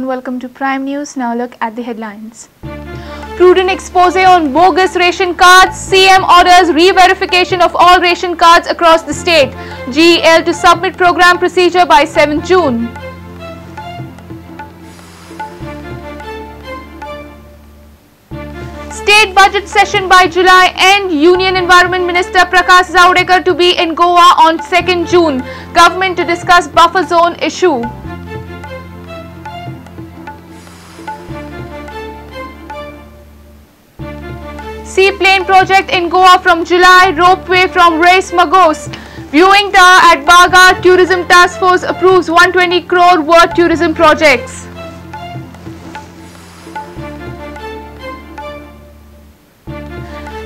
everyone, welcome to Prime News. Now look at the headlines. Prudent expose on bogus ration cards. CM orders re-verification of all ration cards across the state. GEL to submit program procedure by 7 June. State budget session by July end. Union Environment Minister Prakash Zavadekar to be in Goa on 2nd June. Government to discuss buffer zone issue. Seaplane project in Goa from July. Ropeway from Race Magos. Viewing tower at Baga. Tourism Task Force approves 120 crore worth tourism projects.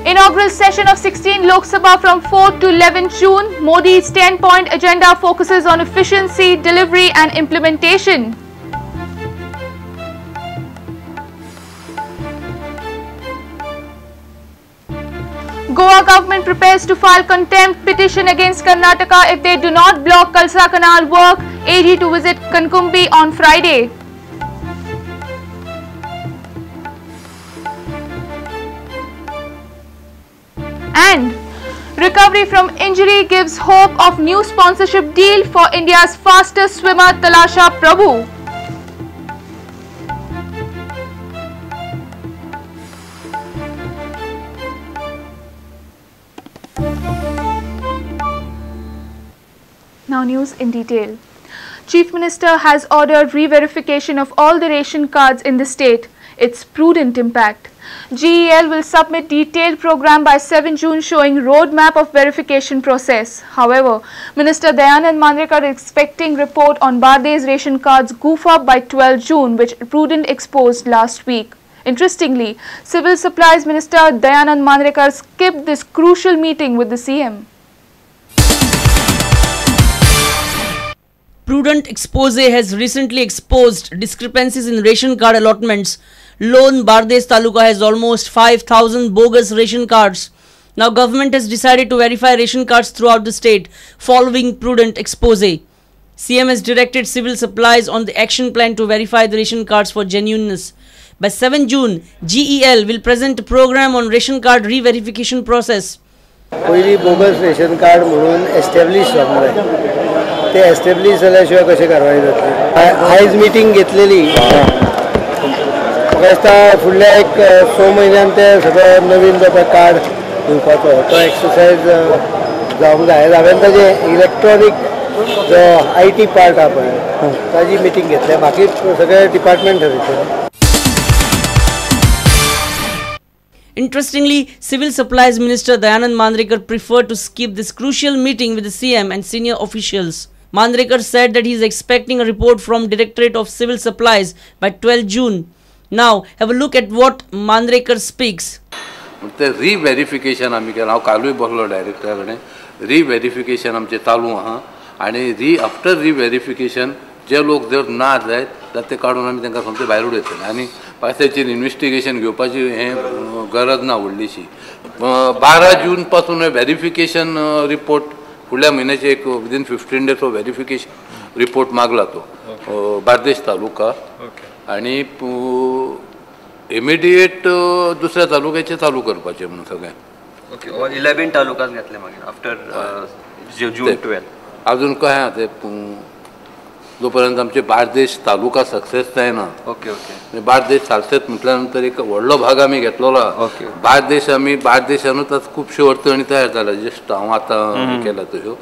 Inaugural session of 16 Lok Sabha from 4 to 11 June. Modi's 10-point agenda focuses on efficiency, delivery and implementation. Goa government prepares to file contempt petition against Karnataka if they do not block Kalsa Canal work. AG to visit Kankumbi on Friday. And recovery from injury gives hope of new sponsorship deal for India's fastest swimmer Talasha Prabhu. Now news in detail. Chief Minister has ordered re-verification of all the ration cards in the state. Its prudent impact. GEL will submit detailed program by 7 June showing roadmap of verification process. However, Minister Dayanand Mandrekar is expecting report on Bardez ration cards goof up by 12 June, which Prudent exposed last week. Interestingly, Civil Supplies Minister Dayanand Mandrekar skipped this crucial meeting with the CM. Prudent expose has recently exposed discrepancies in ration card allotments. Lone Bardez Taluka has almost 5,000 bogus ration cards. Now government has decided to verify ration cards throughout the state following Prudent expose. CM has directed Civil Supplies on the action plan to verify the ration cards for genuineness. By 7 June, GEL will present a program on ration card re-verification process. पहिली bogus ration card म्हणून establish जावंक ते establish जाल्या शिवाय कशें कारवाय जातली. आयज मिटींग घेतलेली म्हाका दिसता फुडल्या एक 6 म्हयन्यान ते सगळें नवीन जो कार्ड दिवपाचो तो एक्सरसायज जावंक जाय. हांवें ताजे इलेक्ट्रॉनीक जो IT पार्ट आहा पळय ताजी मिटींग घेतल्या. बाकी सगळे department ठरयतले. Interestingly, Civil Supplies Minister Dayanand Mandrekar preferred to skip this crucial meeting with the CM and senior officials. Mandrekar said that he is expecting a report from Directorate of Civil Supplies by 12 June. Now, have a look at what Mandrekar speaks. The re-verification आमी केला. हांव कालूय बसलो डायरेक्टरा कडेन. re-verification आमचे चालू आहा आनी after re-verification जे लोक जर ना जायत जाल्यार ते काडून आमी तांकां समजे भायर उडयतले आनी पासेचेर इन्वेस्टिगेशन घेवपाची हें गरज ना व्हडलीशी. 12 जून पासून व्हेरिफिकेशन रिपोर्ट फुडल्या म्हयन्याचे एक विदीन 15 डेज व्हेरिफिकेशन रिपोर्ट मागला तो बार्देस तालुका आनी इमिडिएट दुसऱ्या तालुक्याचे चालू करपाचे म्हणून सगळें. ओके, 11 तालुकास घेतले मागीर आफ्टर जून 12. अजून काय आहा ते जोपर्यंत आमचे बार्देस तालुका सक्सेस जायना. Okay okay. बार्देस सक्सेस म्हटल्या नंतर एक व्हडलो भाग आमी घेतलेलो. बार्देशानूच आतां खुबश्यो अडचणी तयार जाल्या. जस्ट हांव आतां केला तश्यो.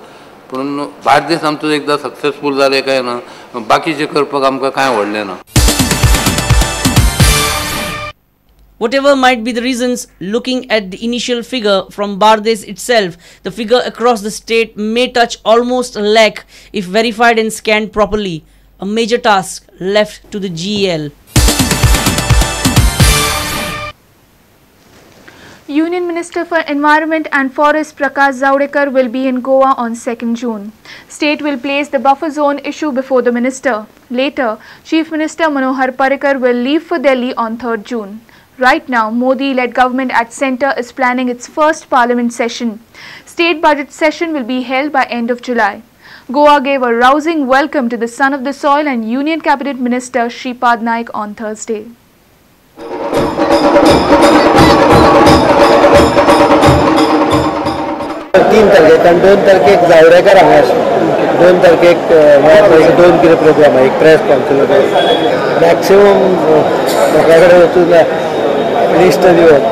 पूण बार्देस आमचो एकदां सक्सेसफूल जाले काय ना बाकीचे करपाक आमकां कांय व्हडलें ना. Whatever might be the reasons, looking at the initial figure from Bardez itself, the figure across the state may touch almost a lakh if verified and scanned properly. A major task left to the GEL. Union Minister for Environment and Forest Prakash Zavadekar will be in Goa on 2nd June. State will place the buffer zone issue before the minister. Later, Chief Minister Manohar Parrikar will leave for Delhi on 3rd June. Right now, Modi-led government at centre is planning its first parliament session. State budget session will be held by end of July. Goa gave a rousing welcome to the son of the soil and Union Cabinet Minister Shripad Naik on Thursday. 3 तारखेक कारण 2 तारखेक जावडेकर हांगा आसा 2 तारखेक 2 कितें programme आहा एक press conference maximum लोकां कडेन वचून लिस्ट दिवप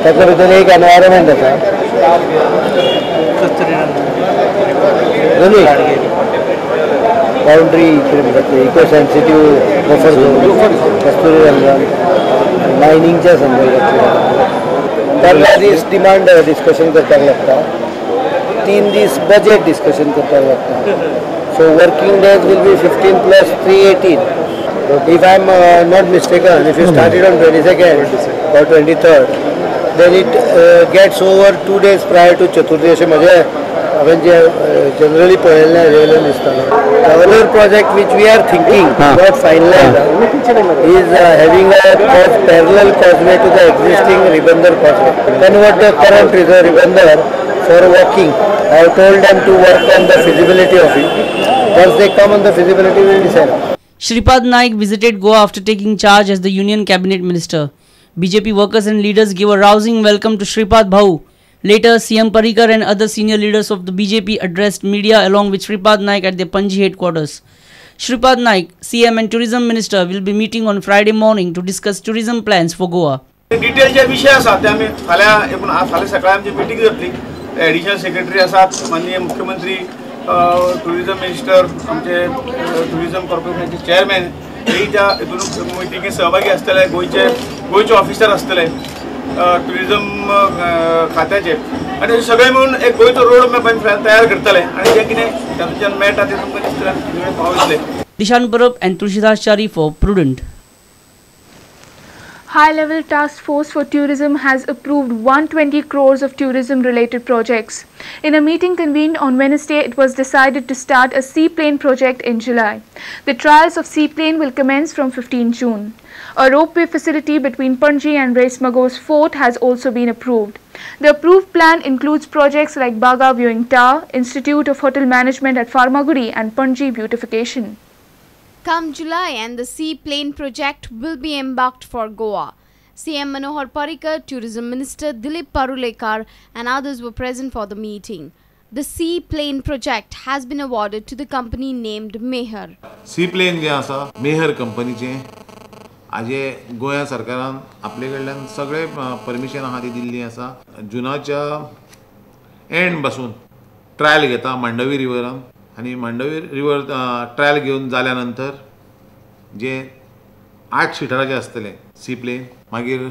ताच्या भितर एक एनवायरमेंट आसा बाउंड्री कितें म्हणटात इको सेन्सिटीव बफर झोन कस्तुरी रंगन मायनिंगच्या संदर्भांतल्यान त्या दीस डिमांड डिस्कशन करपाक लागता 3 दीस बजेट डिस्कशन करपाक लागता so working days will be 15 plus 3 18 if I am not mistaken if you started on 22nd or 23rd then it gets over 2 days prior to Chaturthi अशें म्हजें हांवें जे generally पळयल्लें railway दिसतालें other project which we are thinking not finalized is having a parallel causeway to the existing Ribandar causeway. Convert the current Ribandar for walking. I have told them to work on the feasibility of it. Once they come on the feasibility, we will decide. Shripad Naik visited Goa after taking charge as the Union Cabinet Minister. BJP workers and leaders gave a rousing welcome to Shripad Bhau. Later, CM Parrikar and other senior leaders of the BJP addressed media along with Shripad Naik at their Panji headquarters. Shripad Naik, CM and Tourism Minister, will be meeting on Friday morning to discuss tourism plans for Goa. Detail जे विषय आसा ते आमी फाल्यां सकाळी आमची meeting जातली additional secretary आसात माननीय मुख्यमंत्री टुरिजम मिनिस्टर आमचे टुरिजम कॉर्पोरेशनचे चेअरमॅन हे त्या मिटिंगेत सहभागी आसतले गोयचे ऑफिसर आसतले टुरिजम खात्याचे आणि सगळे मिळून एक गोयचो रोड मॅप आमी तयार करतले आणि जे कितें तातूंतल्यान मेळटा ते तुमकां दिसतलें पावयतले. Dishan Parab and Tulsidas Chari for Prudent. High-level task force for tourism has approved 120 crores of tourism-related projects. In a meeting convened on Wednesday, it was decided to start a seaplane project in July. The trials of seaplane will commence from 15 June. A ropeway facility between Panji and Raismagos Fort has also been approved. The approved plan includes projects like Baga Viewing Tower, Institute of Hotel Management at Farmagudi and Panji Beautification. Come July and the seaplane project will be embarked for Goa. CM Manohar Parrikar, Tourism Minister Dilip Parulekar and others were present for the meeting. The seaplane project has been awarded to the company named Meher. Seaplane जे आसा मेहर कंपनीचे आजे गोया सरकारान आपले कडल्यान सगळे permission आहा ती दिल्ली आसा जुनाच्या एंड पासून ट्रायल घेता मांडवी रिवरान आणि मांडवी रिवर ट्रायल घेऊन जाल्यानंतर जे 8 सिटराचे आसतले सीप्लेन मागीर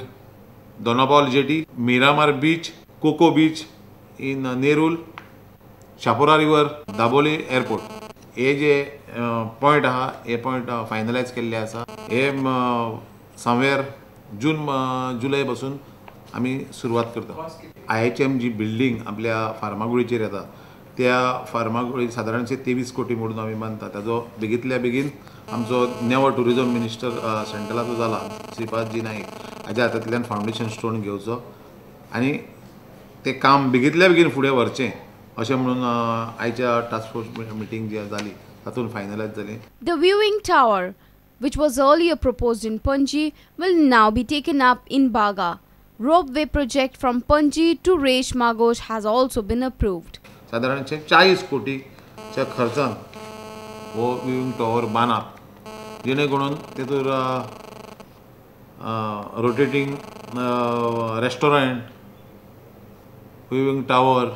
दोनापावल जेटी मिरामार बीच कोको बीच इन नेरूल शापोरा रिवर दाबोली एअरपोर्ट हे जे पॉइंट आहा हे पॉइंट फायनलायज केल्ले आसा हे समवेर जून जुलय पासून आमी सुरवात करता. IHM जी बिल्डिंग आपल्या फार्मागुडीचेर येता त्या फार्मागुडी सादारणशे 23 कोटी म्हणून आमी मानता ताजो बेगींतल्या बेगीन आमचो नेवो टुरिजम मिनिस्टर सेंट्रलाचो जाला श्रीपादजी नाईक हाज्या हातांतल्यान फावंडेशन स्टोन घेवचो आनी ते काम बेगींतल्या बेगीन फुडें व्हरचें अशें म्हणून आयच्या टास्क फोर्स मिटींग जी जाली तातूंत फायनलायज जालें. The viewing tower, which was earlier proposed in Panji, will now be taken up in Baga. Ropeway project from Panji to Raismagos has also been approved. साधारणशे 40 कोटीच्या खर्चान हो विविंग टॉवर बांदप जेणे करून तेतूर rotating restaurant viewing tower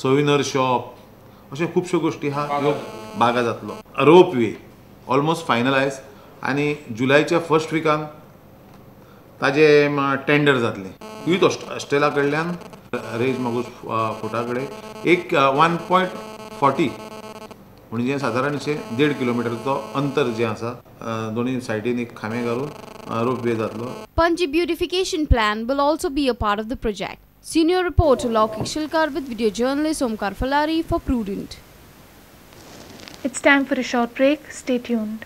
souvenir shop अशे खुबश्यो गोष्टी हा ह्यो बागा जातलो. रोपवे ऑलमोस्ट फायनलायज आनी जुलायच्या फर्स्ट विकान ताजे टेंडर जातले विथ ऑस्ट्रेलिया कडल्यान रेइसमागोस फोर्टा कडेन एक 1.40 म्हणजे साधारणशे 1.5 किलोमीटरचो अंतर जे आसा दोन्ही सायडीन एक खामे घालून रोपवे जातलो. Panji beautification plan will also be a part of the project. Senior reporter Laukik Shilkar with video journalist Omkar Falari for Prudent. It's time for a short break. Stay tuned.